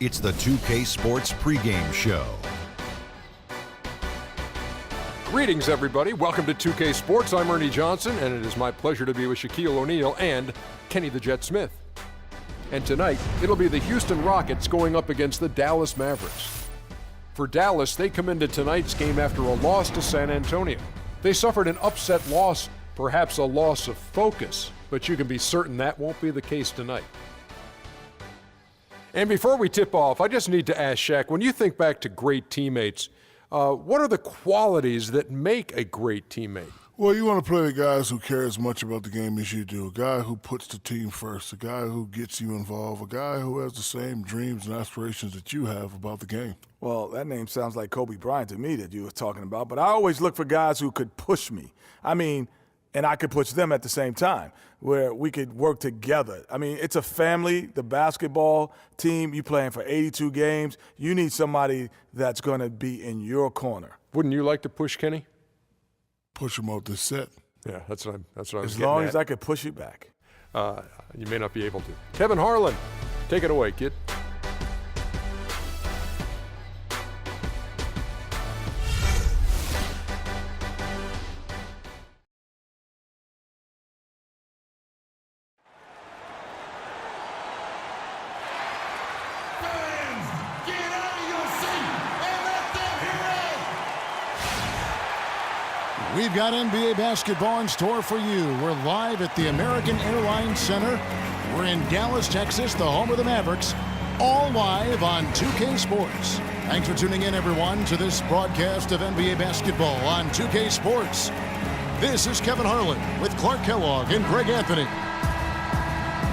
It's the 2K Sports pregame show. Greetings, everybody. Welcome to 2K Sports. I'm Ernie Johnson, and it is my pleasure to be with Shaquille O'Neal and Kenny the Jet Smith. And tonight, it'll be the Houston Rockets going up against the Dallas Mavericks. For Dallas, they come into tonight's game after a loss to San Antonio. They suffered an upset loss, perhaps a loss of focus, but you can be certain that won't be the case tonight. And before we tip off, I just need to ask Shaq, when you think back to great teammates, what are the qualities that make a great teammate? Well, you want to play with guys who care as much about the game as you do, a guy who puts the team first, a guy who gets you involved, a guy who has the same dreams and aspirations that you have about the game. Well, that name sounds like Kobe Bryant to me that you were talking about, but I always look for guys who could push me. And I could push them at the same time, where we could work together. It's a family, the basketball team. You playing for 82 games. You need somebody that's going to be in your corner. Wouldn't you like to push Kenny? Push him off this set. Yeah, that's what I was getting at. As long as I could push you back. You may not be able to. Kevin Harlan, take it away, kid. We've got NBA basketball in store for you. We're live at the American Airlines Center. We're in Dallas, Texas, the home of the Mavericks, all live on 2K Sports. Thanks for tuning in, everyone, to this broadcast of NBA basketball on 2K Sports. This is Kevin Harlan with Clark Kellogg and Greg Anthony.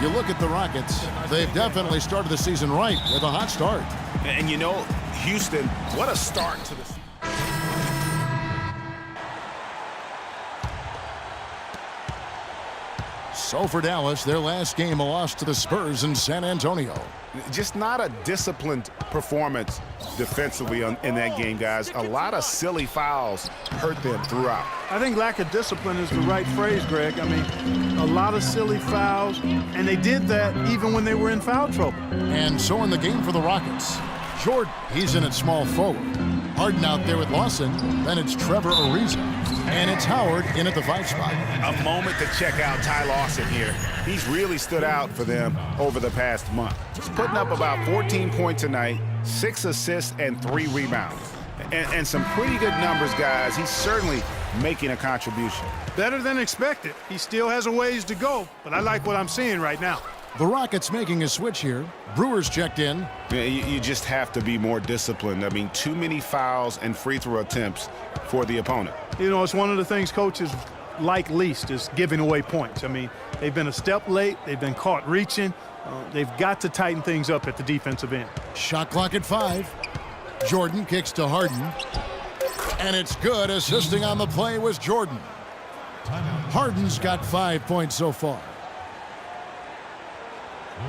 You look at the Rockets, they've definitely started the season right with a hot start. And you know, Houston, what a start to the season. So for Dallas, their last game, a loss to the Spurs in San Antonio. Just not a disciplined performance defensively in that game, guys. A lot of silly fouls hurt them throughout. I think lack of discipline is the right phrase, Greg. A lot of silly fouls, and they did that even when they were in foul trouble. And so in the game for the Rockets, Jordan, he's in at small forward. Harden out there with Lawson. Then it's Trevor Ariza. And it's Howard in at the 5 spot. A moment to check out Ty Lawson here. He's really stood out for them over the past month. He's putting up about 14 points a night, 6 assists, and 3 rebounds. And some pretty good numbers, guys. He's certainly making a contribution. Better than expected. He still has a ways to go, but I like what I'm seeing right now. The Rockets making a switch here. Brewers checked in. Yeah, you just have to be more disciplined. Too many fouls and free throw attempts for the opponent. It's one of the things coaches like least is giving away points. They've been a step late. They've been caught reaching. They've got to tighten things up at the defensive end. Shot clock at 5. Jordan kicks to Harden. And it's good. Assisting on the play was Jordan. Harden's got 5 points so far.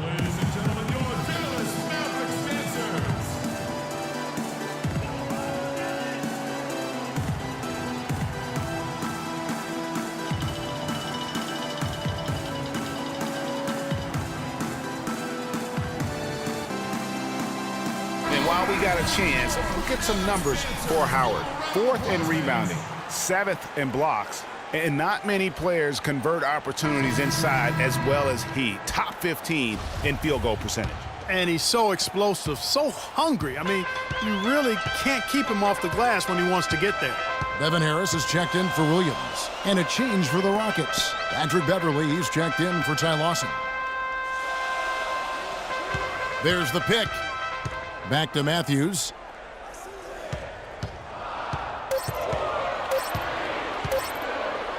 Ladies and gentlemen, your Dallas Mavericks dancers. And while we got a chance, we'll get some numbers for Howard. 4th in rebounding, 7th in blocks. And not many players convert opportunities inside as well as he. Top 15 in field goal percentage. And he's so explosive, so hungry. You really can't keep him off the glass when he wants to get there. Devin Harris is checked in for Williams. And a change for the Rockets. Patrick Beverly, he's checked in for Ty Lawson. There's the pick. Back to Matthews.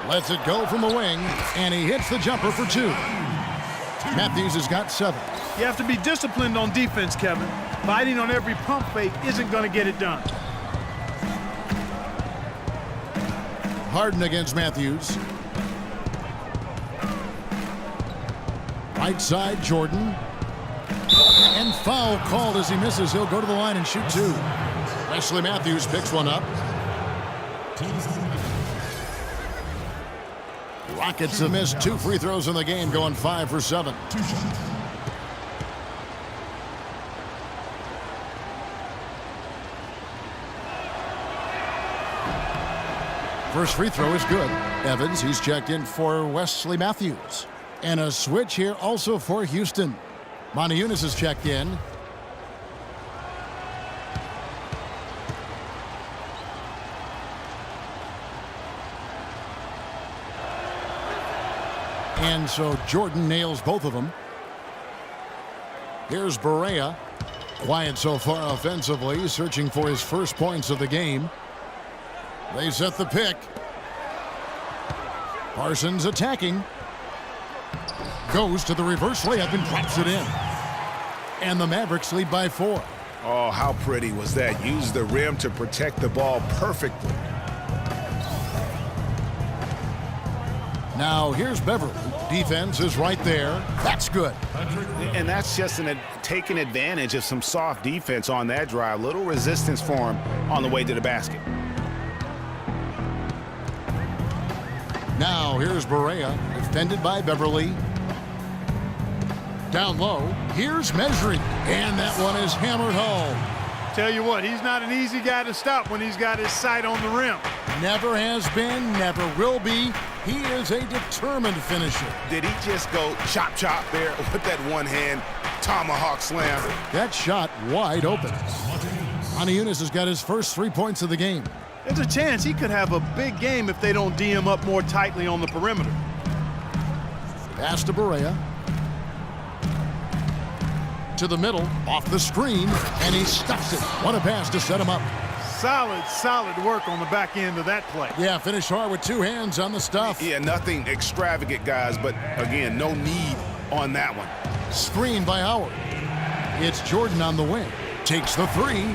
Lets it go from the wing, and he hits the jumper for 2. Matthews has got 7. You have to be disciplined on defense, Kevin. Biting on every pump fake isn't going to get it done. Harden against Matthews. Right side, Jordan. And foul called as he misses. He'll go to the line and shoot 2. Wesley Matthews picks one up. Rockets have missed 2 free throws in the game, going 5 for 7. First free throw is good. Evans, he's checked in for Wesley Matthews. And a switch here also for Houston. Monty Eunice is checked in. And so Jordan nails both of them. Here's Barea. Quiet so far offensively, searching for his first points of the game. They set the pick. Parsons attacking. Goes to the reverse layup and drops it in. And the Mavericks lead by 4. Oh, how pretty was that? Used the rim to protect the ball perfectly. Now here's Beverly. Defense is right there. That's good. And that's just taking advantage of some soft defense on that drive. Little resistance for him on the way to the basket. Now here's Barea, defended by Beverly. Down low, here's Mesri. And that one is hammered home. Tell you what, he's not an easy guy to stop when he's got his sight on the rim. Never has been, never will be. He is a determined finisher. Did he just go chop chop there with that one hand tomahawk slam? That shot wide open. Monty Eunice has got his first 3 points of the game. There's a chance he could have a big game if they don't D him up more tightly on the perimeter. Pass to Barea. To the middle, off the screen, and he stuffs it. What a pass to set him up. Solid work on the back end of that play. Yeah, finish hard with 2 hands on the stuff. Yeah, nothing extravagant, guys, but again, no need on that one. Screen by Howard. It's Jordan on the wing. Takes the 3.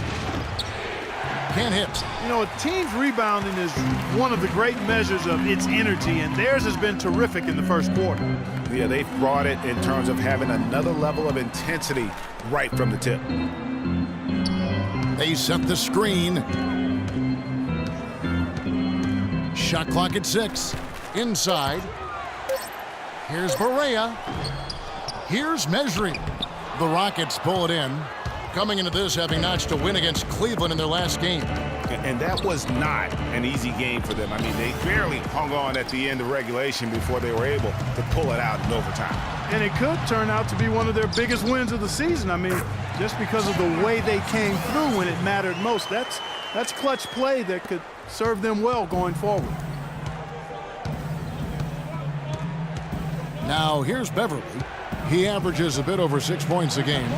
Can't hit. You know, a team's rebounding is one of the great measures of its energy, and theirs has been terrific in the first quarter. Yeah, they've brought it in terms of having another level of intensity right from the tip. They set the screen. Shot clock at 6. Inside. Here's Barea. Here's Mesri. The Rockets pull it in. Coming into this having notched a win against Cleveland in their last game. And that was not an easy game for them. I mean, they barely hung on at the end of regulation before they were able to pull it out in overtime. And it could turn out to be one of their biggest wins of the season. I mean, just because of the way they came through when it mattered most. That's clutch play that could serve them well going forward. Now here's Beverly. He averages a bit over 6 points a game.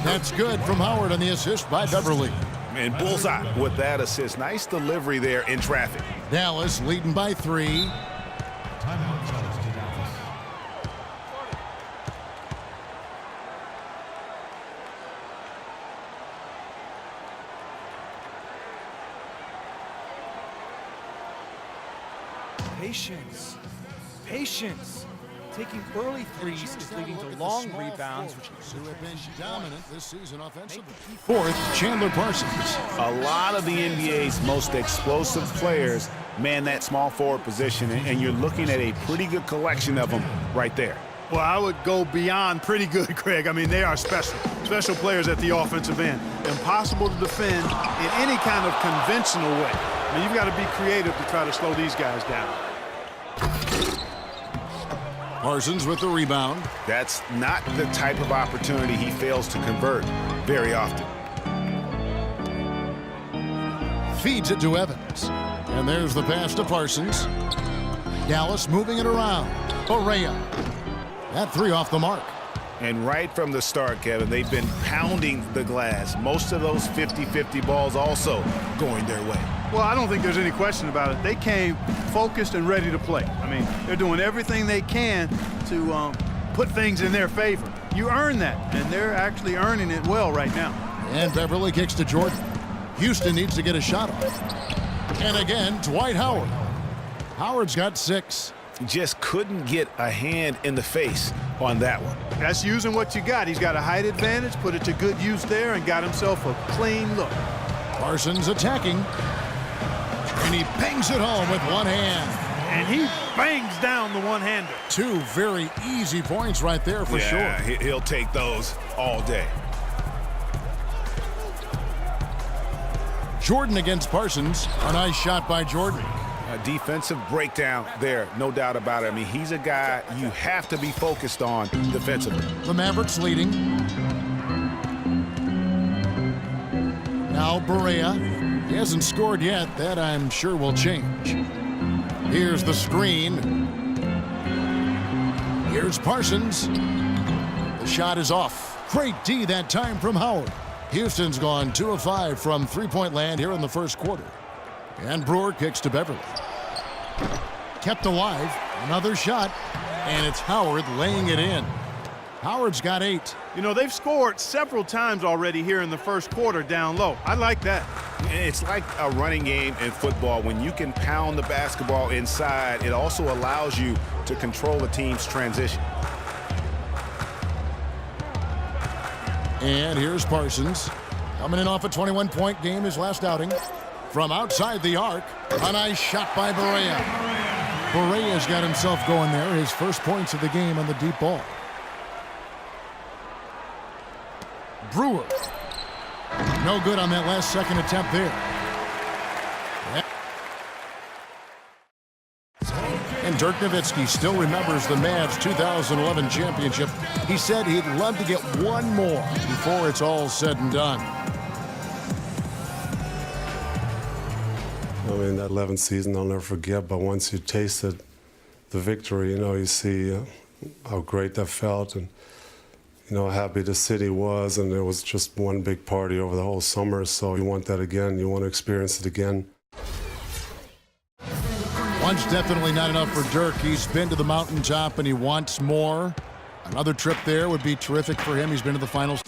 That's good from Howard on the assist by Beverly. And bullseye with that assist. Nice delivery there in traffic. Dallas leading by 3. Patience. Taking early threes is leading to long rebounds, which have been dominant this season offensively. 4th, Chandler Parsons. A lot of the NBA's most explosive players man that small forward position, and you're looking at a pretty good collection of them right there. Well, I would go beyond pretty good, Craig. I mean, they are special players at the offensive end. Impossible to defend in any kind of conventional way. I mean, you've got to be creative to try to slow these guys down. Parsons with the rebound. That's not the type of opportunity he fails to convert very often. Feeds it to Evans. And there's the pass to Parsons. Dallas moving it around. Barea. That 3 off the mark. And right from the start, Kevin, they've been pounding the glass. Most of those 50-50 balls also going their way. Well, I don't think there's any question about it. They came focused and ready to play. I mean, they're doing everything they can to put things in their favor. You earn that, and they're actually earning it well right now. And Beverly kicks to Jordan. Houston needs to get a shot off. And again, Dwight Howard. Howard's got 6. Just couldn't get a hand in the face on that one. That's using what you got. He's got a height advantage, put it to good use there, and got himself a clean look. Parsons attacking. And he bangs it home with one hand. And he bangs down the one-hander. 2 very easy points right there for sure. Yeah, he'll take those all day. Jordan against Parsons. A nice shot by Jordan. A defensive breakdown there, no doubt about it. I mean, he's a guy you have to be focused on defensively. The Mavericks leading. Now Barea. He hasn't scored yet. That I'm sure will change. Here's the screen. Here's Parsons. The shot is off. Great D that time from Howard. Houston's gone 2 of 5 from three-point land here in the first quarter. And Brewer kicks to Beverly. Kept alive. Another shot. And it's Howard laying it in. Howard's got 8. You know, they've scored several times already here in the first quarter down low. I like that. It's like a running game in football. When you can pound the basketball inside, it also allows you to control the team's transition. And here's Parsons. Coming in off a 21-point game his last outing. From outside the arc, a nice shot by Barea. Barea's got himself going there. His first points of the game on the deep ball. Brewer. No good on that last second attempt there. And Dirk Nowitzki still remembers the Mavs 2011 championship. He said he'd love to get one more before it's all said and done. I mean, that 11th season I'll never forget, but once you tasted the victory, you know, you see how great that felt and, you know, how happy the city was, and there was just one big party over the whole summer, so you want that again, you want to experience it again. One's definitely not enough for Dirk. He's been to the mountaintop and he wants more. Another trip there would be terrific for him. He's been to the finals.